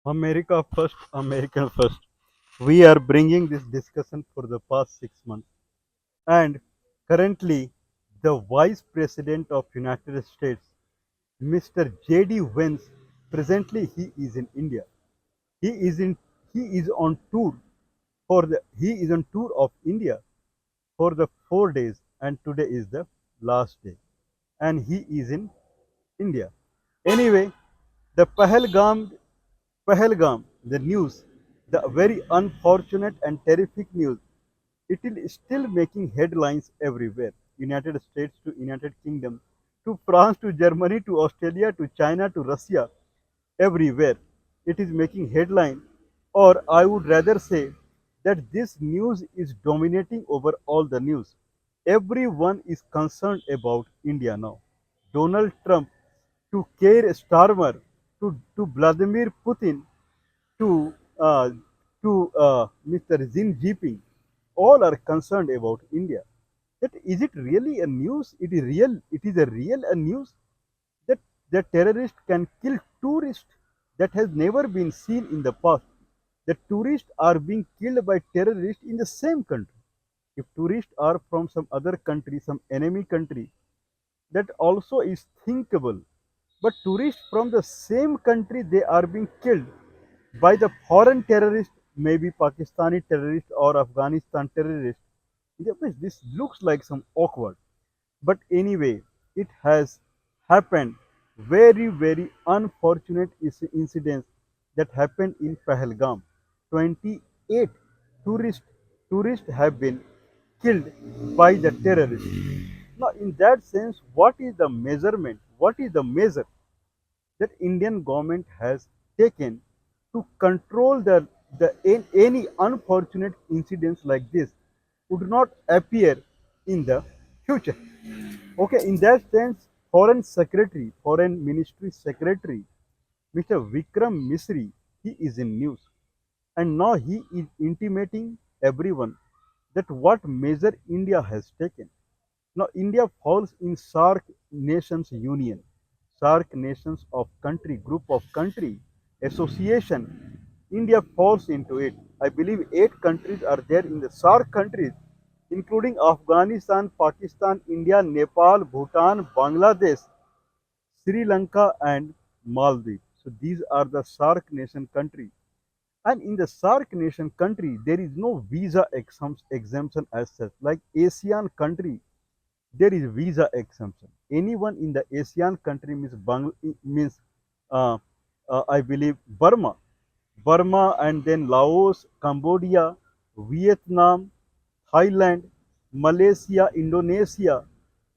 America first, American first. We are bringing this discussion for the past 6 months, and currently, the Vice President of United States, Mr. J.D. Vance, presently he is in India. He is in he is on tour he is on tour of India for the 4 days, and today is the last day, and he is in India. Anyway, the Pahalgam, the news, the very unfortunate and terrific news, it is still making headlines everywhere. United States to United Kingdom, to France to Germany to Australia to China to Russia, everywhere. It is making headline, or I would rather say that this news is dominating over all the news. Everyone is concerned about India now. Donald Trump to Keir Starmer to Vladimir Putin to uh, Mr. Xi Jinping, all are concerned about India. That is it really a news? It is real. It is a real a news that the terrorist can kill tourists that has never been seen in the past. The tourists are being killed by terrorists in the same country. If tourists are from some other country, some enemy country, that also is thinkable. But tourists from the same country, they are being killed by the foreign terrorist, maybe Pakistani terrorist or Afghanistan terrorist. This looks like some awkward. But anyway, it has happened. Very, very unfortunate incidents that happened in Pahalgam. 28 tourists tourists have been killed by the terrorists. Now, in that sense, what is the measurement? What is the measure that Indian government has taken to control any unfortunate incidents like this would not appear in the future? Okay, in that sense, Foreign Ministry Secretary, Mr. Vikram Misri, he is in news. And now he is intimating everyone that what measure India has taken. Now, India falls in SAARC Nations Union, SAARC Nations of Country, Group of Country, Association. India falls into it. I believe 8 countries are there in the SAARC countries, including Afghanistan, Pakistan, India, Nepal, Bhutan, Bangladesh, Sri Lanka, and Maldives. So these are the SAARC nation countries. And in the SAARC nation country, there is no visa exemption as such. Like ASEAN country, there is visa exemption. Anyone in the ASEAN country means uh, I believe Burma, and then Laos, Cambodia, Vietnam, Thailand, Malaysia, Indonesia.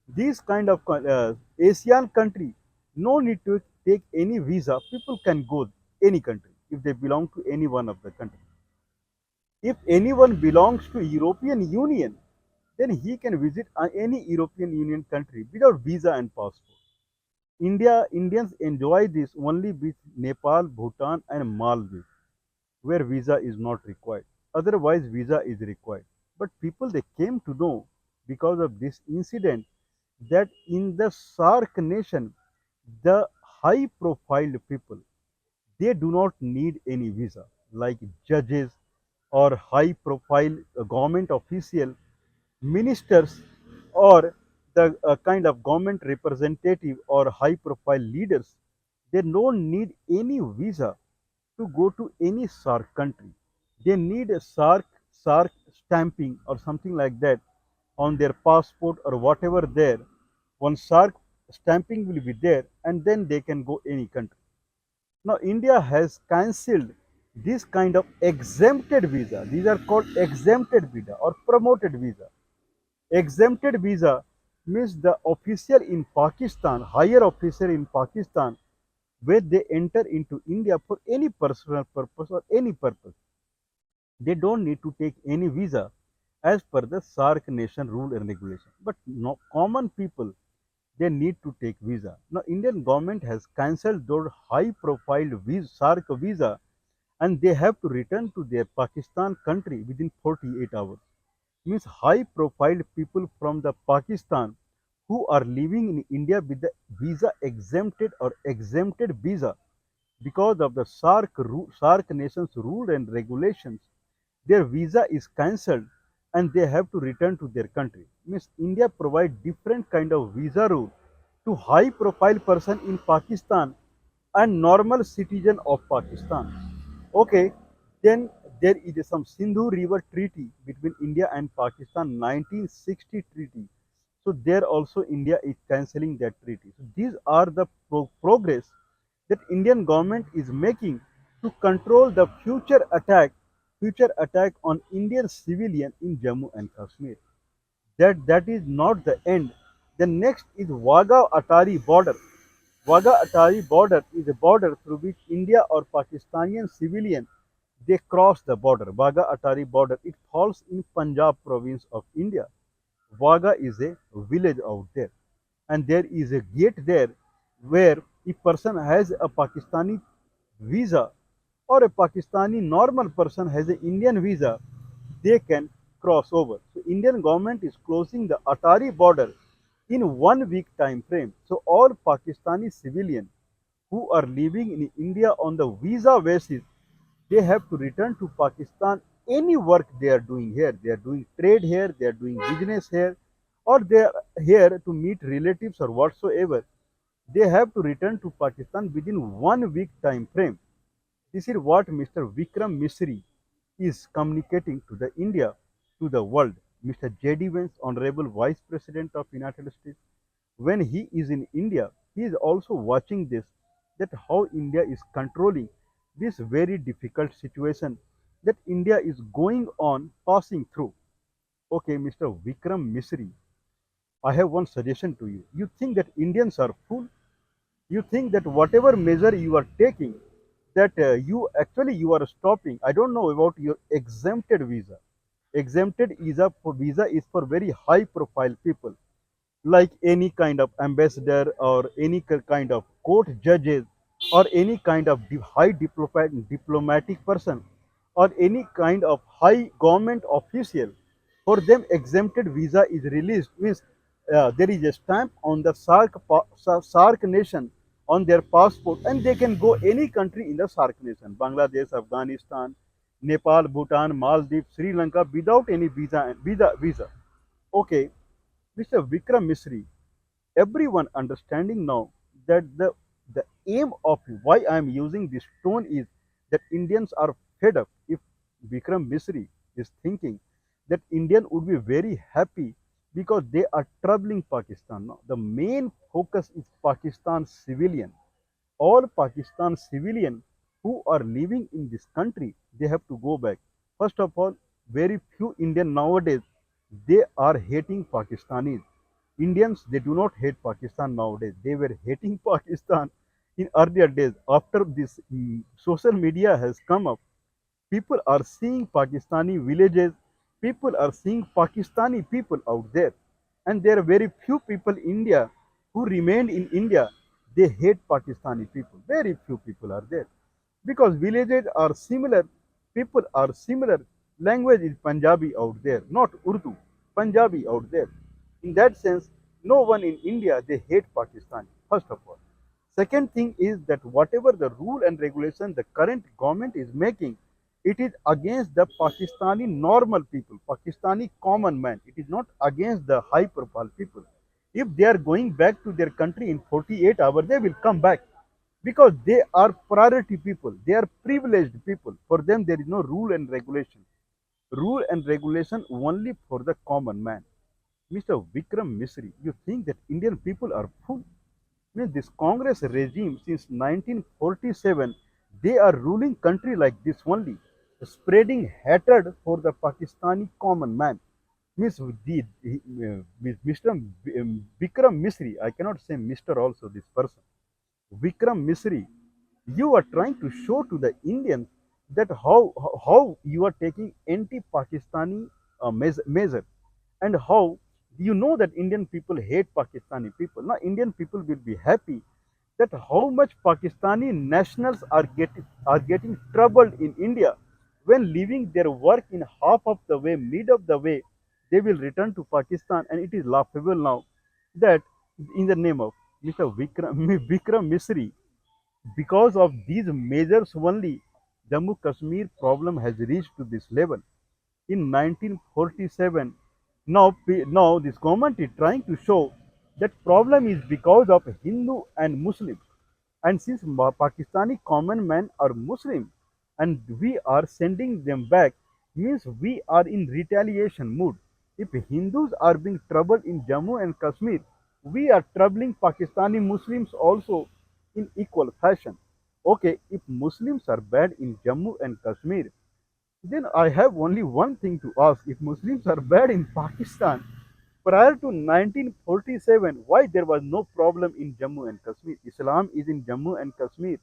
These kind of ASEAN country, no need to take any visa. People can go any country if they belong to any one of the country. If anyone belongs to European Union, then he can visit any European Union country without visa and passport. Indians enjoy this only with Nepal, Bhutan, and Maldives, where visa is not required. Otherwise, visa is required. But people they came to know because of this incident that in the SAARC nation, the high-profile people they do not need any visa, like judges or high-profile government official, ministers, or the kind of government representative or high-profile leaders. They don't need any visa to go to any SAARC country. They need a SAARC stamping or something like that on their passport or whatever there. One SAARC stamping will be there, and then they can go any country. Now, India has cancelled this kind of exempted visa. These are called exempted visa or promoted visa. Exempted visa means the official in Pakistan, higher officer in Pakistan, where they enter into India for any personal purpose or any purpose. They don't need to take any visa as per the SAARC nation rule and regulation. But no, common people, they need to take visa. Now, Indian government has cancelled those high-profile SAARC visa, and they have to return to their Pakistan country within 48 hours. Means high-profile people from the Pakistan who are living in India with the visa exempted or exempted visa, because of the SARC nations rule and regulations, their visa is cancelled and they have to return to their country. Means India provide different kind of visa rule to high profile person in Pakistan and normal citizen of Pakistan. Okay, then there is some Sindhu River Treaty between India and Pakistan, 1960 treaty. So there also India is cancelling that treaty. So these are the progress that Indian government is making to control the future attack on Indian civilian in Jammu and Kashmir. That is not the end. The next is Wagah Atari border. Wagah Atari border is a border through which India or Pakistani civilian they cross the border. Wagah Atari border. It falls in Punjab province of India. Wagah is a village out there, and there is a gate there where if person has a Pakistani visa or a Pakistani normal person has an Indian visa, they can cross over. So Indian government is closing the Atari border in 1 week time frame. So all Pakistani civilians who are living in India on the visa basis, they have to return to Pakistan. Any work they are doing here, they are doing trade here, they are doing business here, or they are here to meet relatives or whatsoever. They have to return to Pakistan within 1 week time frame. This is what Mr. Vikram Misri is communicating to the India, to the world. Mr. J.D. Vance, Honorable Vice President of United States, when he is in India, he is also watching this, that how India is controlling this very difficult situation that India is going on passing through. Okay, Mr. Vikram Misri, I have one suggestion to you. You think that Indians are fool? You think that whatever measure you are taking, that you are stopping. I don't know about your exempted visa. Exempted visa is for very high profile people, like any kind of ambassador or any kind of court judges or any kind of high diplomatic person or any kind of high government official. For them, exempted visa is released. Means there is a stamp on the SARC nation on their passport, and they can go any country in the SARC nation: Bangladesh, Afghanistan, Nepal, Bhutan, Maldives, Sri Lanka, without any visa. Okay, Mr. Vikram Misri, everyone understanding now that the aim of why I am using this tone is that Indians are fed up. If Vikram Misri is thinking that Indian would be very happy because they are troubling Pakistan. Now, the main focus is Pakistan civilian. All Pakistan civilian who are living in this country, they have to go back. First of all, very few Indian nowadays, they are hating Pakistanis. Indians, they do not hate Pakistan nowadays. They were hating Pakistan in earlier days. After this social media has come up, people are seeing Pakistani villages, people are seeing Pakistani people out there. And there are very few people in India who remained in India. They hate Pakistani people. Very few people are there. Because villages are similar, people are similar. Language is Punjabi out there, not Urdu. Punjabi out there. In that sense, no one in India, they hate Pakistan, first of all. Second thing is that whatever the rule and regulation the current government is making, it is against the Pakistani normal people, Pakistani common man. It is not against the high profile people. If they are going back to their country in 48 hours, they will come back because they are priority people. They are privileged people. For them, there is no rule and regulation. Rule and regulation only for the common man. Mr. Vikram Misri, you think that Indian people are fool? Means this Congress regime since 1947, they are ruling country like this only, spreading hatred for the Pakistani common man. Means Mr. Vikram Misri, I cannot say Mr. also this person. Vikram Misri, you are trying to show to the Indians that how you are taking anti-Pakistani measure, and how you know that Indian people hate Pakistani people. Now Indian people will be happy that how much Pakistani nationals are getting troubled in India when leaving their work in half of the way, mid of the way, they will return to Pakistan, and it is laughable now that in the name of Mr. Vikram Misri, Because of these measures only, Jammu Kashmir problem has reached to this level. In 1947, now this government is trying to show that problem is because of Hindu and Muslim. And since Pakistani common men are Muslim and we are sending them back, means we are in retaliation mood. If Hindus are being troubled in Jammu and Kashmir, we are troubling Pakistani Muslims also in equal fashion. Okay, if Muslims are bad in Jammu and Kashmir, then I have only one thing to ask. If Muslims are bad in Pakistan, prior to 1947, why there was no problem in Jammu and Kashmir? Islam is in Jammu and Kashmir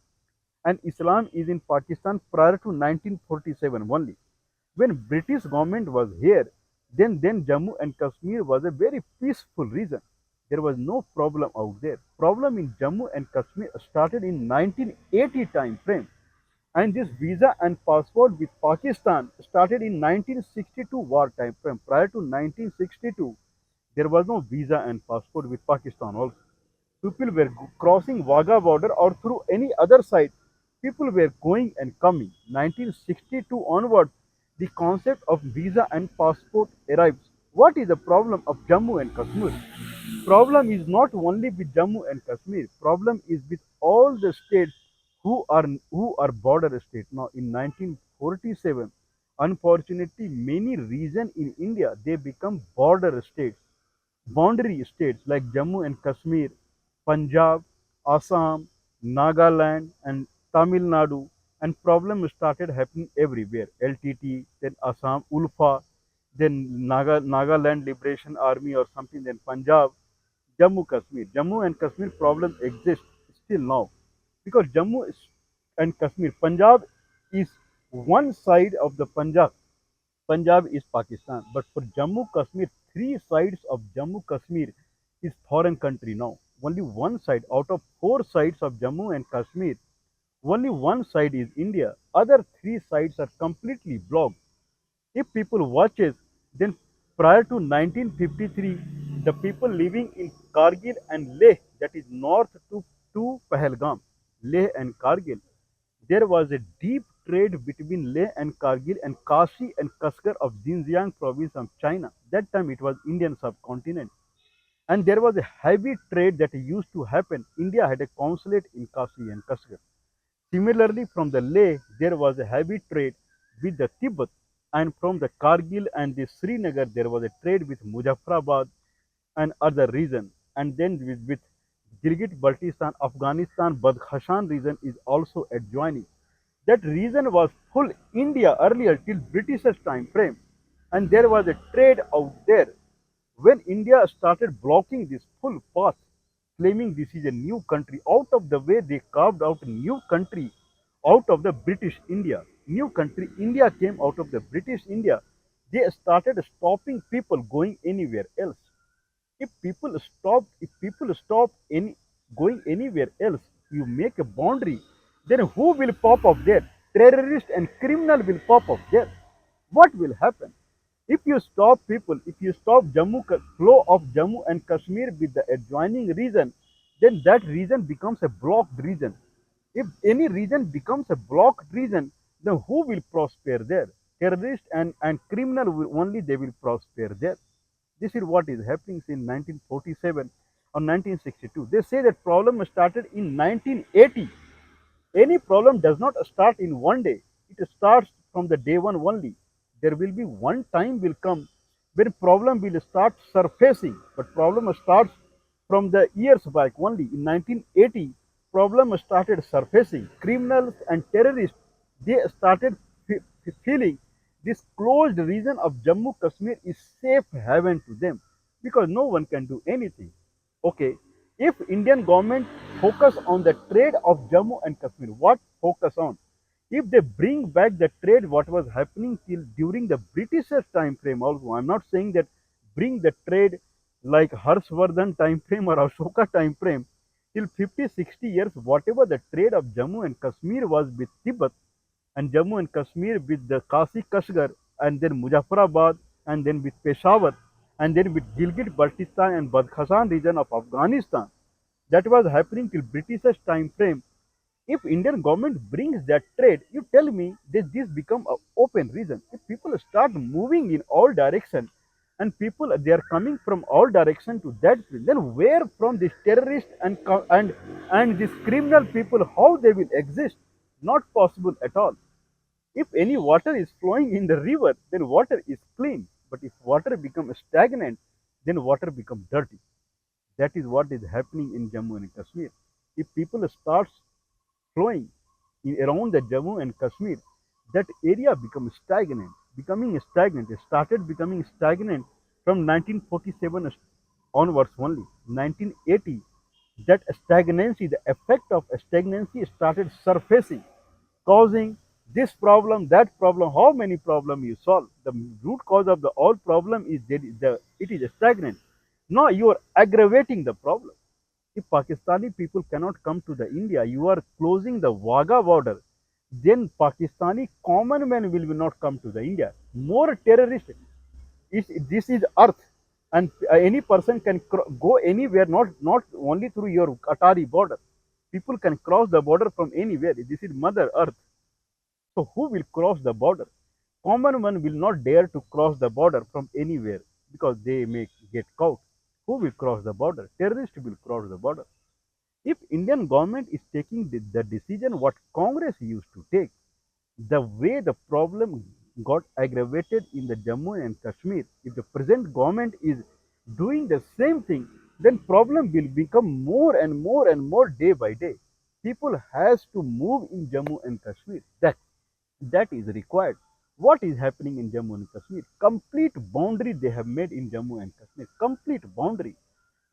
and Islam is in Pakistan prior to 1947 only. When British government was here, then Jammu and Kashmir was a very peaceful region. There was no problem out there. Problem in Jammu and Kashmir started in 1980 time frame, and this visa and passport with Pakistan started in 1962 war time frame. Prior to 1962, there was no visa and passport with Pakistan also. People were crossing Wagah border or through any other side. People were going and coming. 1962 onwards, the concept of visa and passport arrives. What is the problem of Jammu and Kashmir? Problem is not only with Jammu and Kashmir. Problem is with all the states who are border states. Now, in 1947, unfortunately, many regions in India they become border states, boundary states like Jammu and Kashmir, Punjab, Assam, Nagaland, and Tamil Nadu, and problems started happening everywhere. LTT, then Assam, Ulfa, then Nagaland Liberation Army or something, then Punjab, Jammu Kashmir. Jammu and Kashmir problem exists still now because and Kashmir, Punjab is one side of the Punjab. Punjab is Pakistan, but for Jammu Kashmir, three sides of Jammu Kashmir is foreign country now. Only one side out of four sides of Jammu and Kashmir, only one side is India. Other three sides are completely blocked. If people watches, then prior to 1953, the people living in Kargil and Leh, that is north to Pahalgam, Leh and Kargil, there was a deep trade between Leh and Kargil and Kashi and Kashgar of Xinjiang province of China. That time it was Indian subcontinent. And there was a heavy trade that used to happen. India had a consulate in Kashi and Kashgar. Similarly, from the Leh, there was a heavy trade with the Tibet, and from the Kargil and the Srinagar, there was a trade with Muzaffarabad and other region. And then with Gilgit Baltistan, Afghanistan, Badkhashan region is also adjoining. That region was full India earlier till British's time frame, and there was a trade out there. When India started blocking this full path, claiming this is a new country, out of the way they carved out a new country out of the British India. New country, India came out of the British India. They started stopping people going anywhere else. If people stop any going anywhere else, you make a boundary, then who will pop up there? Terrorist and criminal will pop up there. What will happen if you stop people? If you stop flow of Jammu and Kashmir with the adjoining region, then that region becomes a blocked region. If any region becomes a blocked region, then who will prosper there? Terrorist and criminal will only they will prosper there. This is what is happening in 1947 or 1962. They say that problem started in 1980. Any problem does not start in one day. It starts from the day one only. There will be one time will come when problem will start surfacing, but problem starts from the years back only. In 1980, problem started surfacing. Criminals and terrorists they started feeling this closed region of Jammu Kashmir is safe haven to them because no one can do anything. Okay, if Indian government focus on the trade of Jammu and Kashmir, what focus on? If they bring back the trade, what was happening till during the Britishers time frame also, I'm not saying that bring the trade like Harshvardhan time frame or Ashoka time frame, till 50, 60 years, whatever the trade of Jammu and Kashmir was with Tibet, and Jammu and Kashmir with the Kasi Kashgar, and then Muzaffarabad, and then with Peshawar, and then with Gilgit Baltistan and Badkhashan region of Afghanistan. That was happening till Britishers time frame. If Indian government brings that trade, you tell me that this become a open reason. If people start moving in all direction, and people they are coming from all direction to that, then where from this terrorist and these criminal people how they will exist? Not possible at all. If any water is flowing in the river, then water is clean. But if water becomes stagnant, then water becomes dirty. That is what is happening in Jammu and Kashmir. If people start flowing around the Jammu and Kashmir, that area becomes stagnant. Becoming stagnant, it started becoming stagnant from 1947 onwards only. 1980, that stagnancy, the effect of stagnancy started surfacing, causing this problem, that problem. How many problem you solve? The root cause of the all problem is that it is stagnant. Now you are aggravating the problem. If Pakistani people cannot come to the India, you are closing the Wagah border. Then Pakistani common man will not come to the India. More terrorist. This is earth, and any person can go anywhere. Not only through your Atari border. People can cross the border from anywhere. This is Mother Earth. So who will cross the border? Common one will not dare to cross the border from anywhere because they may get caught. Who will cross the border? Terrorists will cross the border. If Indian government is taking the decision what Congress used to take, the way the problem got aggravated in the Jammu and Kashmir, if the present government is doing the same thing, then problem will become more and more and more day by day. People has to move in Jammu and Kashmir. That is required. What is happening in Jammu and Kashmir? Complete boundary they have made in Jammu and Kashmir. Complete boundary.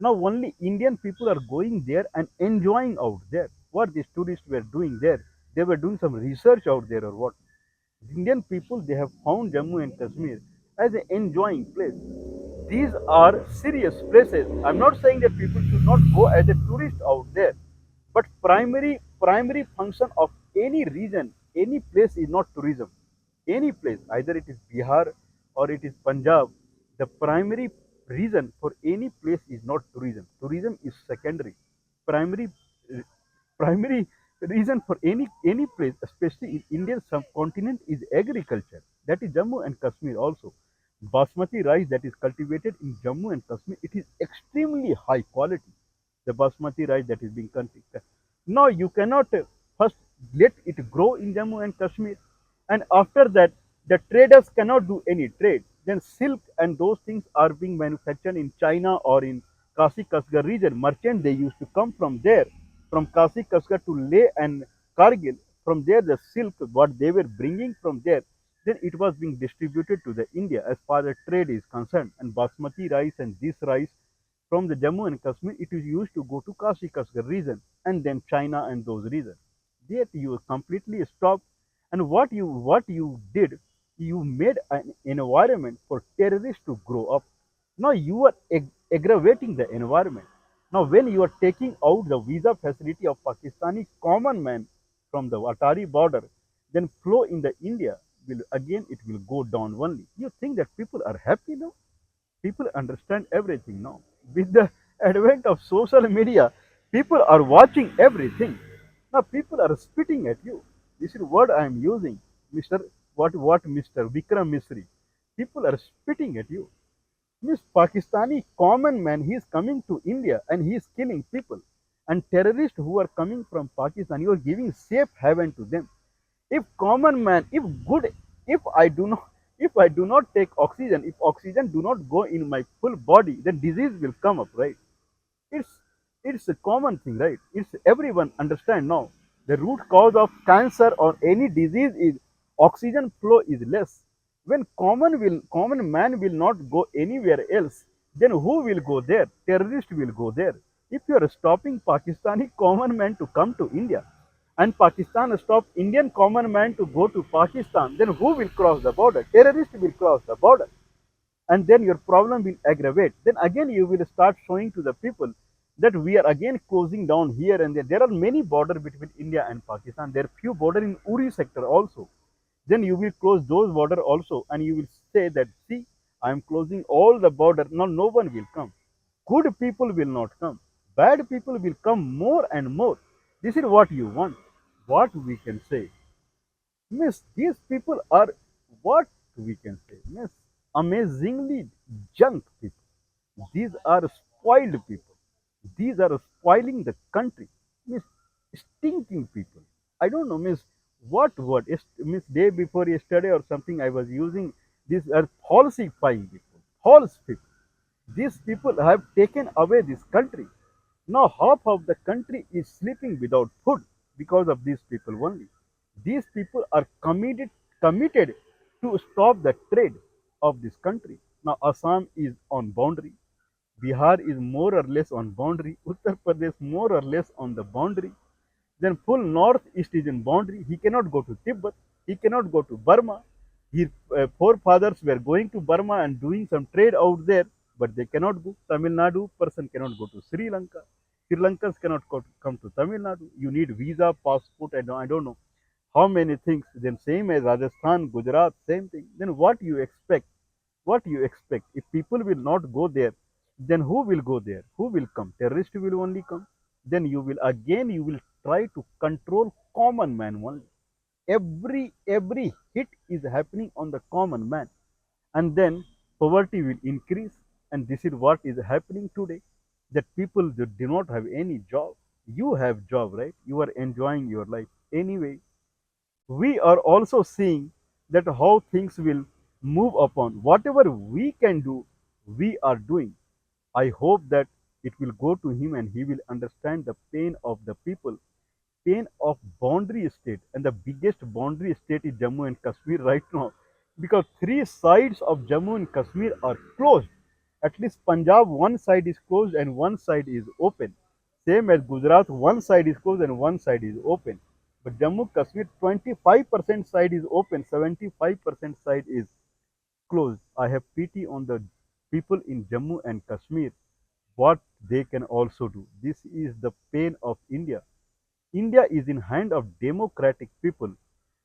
Now only Indian people are going there and enjoying out there. What these tourists were doing there, they were doing some research out there or what? Indian people they have found Jammu and Kashmir as an enjoying place. These are serious places. I'm not saying that people should not go as a tourist out there, but primary function of any region, any place is not tourism. Any place, either it is Bihar or it is Punjab, the primary reason for any place is not tourism. Tourism is secondary. Primary primary reason for any place, especially in Indian subcontinent, is agriculture. That is Jammu and Kashmir also. Basmati rice that is cultivated in Jammu and Kashmir, it is extremely high quality. The basmati rice that is being cultivated. Now you cannot first let it grow in Jammu and Kashmir, and after that the traders cannot do any trade. Then silk and those things are being manufactured in China or in Kasi Kasgar region. Merchant they used to come from there, from Kasi Kasgar to Leh and Kargil. From there the silk what they were bringing from there, then it was being distributed to the India as far as trade is concerned. And basmati rice and this rice from the Jammu and Kashmir, it is used to go to Kashi Kasgar region and then China and those regions. Yet you completely stopped. And what you did, you made an environment for terrorists to grow up. Now you are aggravating the environment. Now when you are taking out the visa facility of Pakistani common man from the Atari border, then flow in the India will again it will go down only. You think that people are happy now? People understand everything now. With the advent of social media, people are watching everything. Now people are spitting at you. This is what I am using, Mr. What Mr. Vikram Misri. People are spitting at you. This Pakistani common man, he is coming to India and he is killing people. And terrorists who are coming from Pakistan, you are giving safe haven to them. If common man, if good, if I do not, if I do not take oxygen, if oxygen do not go in my full body, then disease will come up, right? It's it's a common thing, right? It's everyone understand now. The root cause of cancer or any disease is oxygen flow is less. When common man will not go anywhere else, then who will go there? Terrorist will go there. If you are stopping Pakistani common man to come to India, and Pakistan stop Indian common man to go to Pakistan, then who will cross the border? Terrorist will cross the border, and then your problem will aggravate. Then again you will start showing to the people that we are again closing down here and there. There are many border between India and Pakistan. There are few border in Uri sector also. Then you will close those border also, and you will say that see, I am closing all the border. Now no one will come. Good people will not come. Bad people will come more and more. This is what you want. what we can say, miss, these people are, what we can say, miss, amazingly junk people. These are spoiled people. These are spoiling the country. Miss, stinking people. I don't know, miss, what word? Miss, day before yesterday or something, I was using, these are falsifying people. False people. These people have taken away this country. Now half of the country is sleeping without food because of these people only. These people are committed to stop the trade of this country. Now Assam is on boundary. Bihar is more or less on boundary. Uttar Pradesh more or less on the boundary. Then full northeast is in boundary. He cannot go to Tibet. He cannot go to Burma. His forefathers were going to Burma and doing some trade out there, but they cannot go. Tamil Nadu person cannot go to Sri Lanka. Sri Lankans cannot come to Tamil Nadu. You need visa, passport, and I don't know how many things. Then same as Rajasthan, Gujarat, same thing. Then what you expect? What you expect? If people will not go there, then who will go there? Who will come? Terrorists will only come. Then you will try to control common man only. Every hit is happening on the common man, and then poverty will increase. And this is what is happening today. That people that do not have any job. You have job, right? You are enjoying your life anyway. We are also seeing that how things will move upon. Whatever we can do, we are doing. I hope that it will go to him and he will understand the pain of the people, pain of boundary state. And the biggest boundary state is Jammu and Kashmir right now, because three sides of Jammu and Kashmir are closed. At least Punjab, one side is closed and one side is open. Same as Gujarat, one side is closed and one side is open. But Jammu Kashmir, 25% side is open, 75% side is closed. I have pity on the people in Jammu and Kashmir, what they can also do. This is the pain of India. India is in hand of democratic people,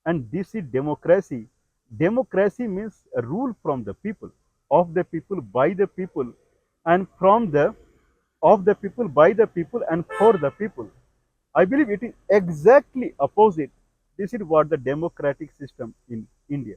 and this is democracy. Democracy means a rule from the people, of the people, by the people, and from the of the people, by the people, and for the people. I believe it is exactly opposite. This is what the democratic system in India.